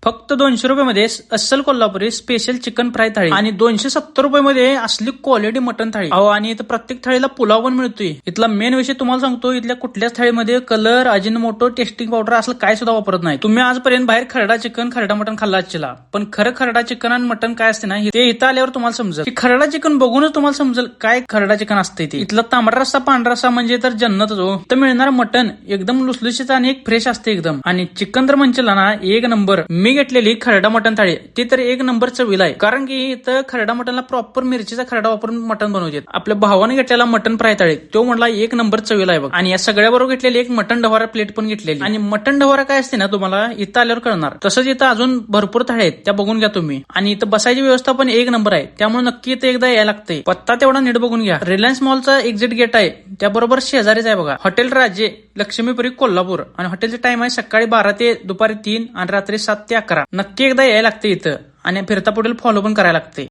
फक्त 200 रुपयामध्ये अस्सल कोल्हापुरी स्पेशल चिकन फ्राय थाळी आणि 270 रुपयामध्ये असली क्वालिटी मटन थाळी. अहो, आणि इथं प्रत्येक थाळीला पुलाव पण मिळतोय. इथला मेन विषय तुम्हाला सांगतो, इथल्या कुठल्याच थाळीमध्ये कलर, अजिनोमोटो, टेस्टिंग पावडर असलं काय सुद्धा वापरत नाही. तुम्ही आजपर्यंत बाहेर खरडा चिकन, खरडा मटन खाल्ला असला, पण खरं खरडा चिकन आणि मटन काय असते ना, ते इथं आल्यावर तुम्हाला समजेल. की खरडा चिकन बघूनच तुम्हाला समजेल काय खरडा चिकन असते ते. इथला तांबडा रस्सा, पांढरा रस्सा म्हणजे तर जन्नतच हो. इथं मिळणार मटन एकदम लुसलुशीत आणि एक फ्रेश असते एकदम. आणि चिकन तर म्हणशील ना एक नंबर. मी घेतलेली खरडा मटन थाळी ती तर एक नंबर चवीला आहे. कारण की इथं खरडा मटनला प्रॉपर मिरचीचा खरडा वापरून मटन बनवतात. आपल्या भावाने घेतलेला मटन फ्राय थाळी तो म्हटला एक नंबर चवीला आहे बघ. आणि या सगळ्या बरोबर घेतलेली एक मटन डवारा प्लेट पण घेतलेली. आणि मटन डवारा काय असते ना तुम्हाला इथं आल्यावर कळणार. तसंच इथं अजून भरपूर थाळी आहेत, त्या बघून घ्या तुम्ही. आणि इथं बसायची व्यवस्था पण एक नंबर आहे, त्यामुळे नक्की इथं एकदा यायला लागते. पत्ता तेवढा नीट बघून घ्या. रिलायन्स मॉलचा एक्झिट गेट आहे त्याबरोबर शेजारीच आहे बघा हॉटेल राजे, लक्ष्मीपुरी, कोल्हापूर. आणि हॉटेलचा टाइम आहे सकाळी 12 ते दुपारी 3 आणि रात्री 7 ते 11. नक्की एकदा यायला लागते इथं. आणि फिरता पुढील फॉलो पण करायला लागते.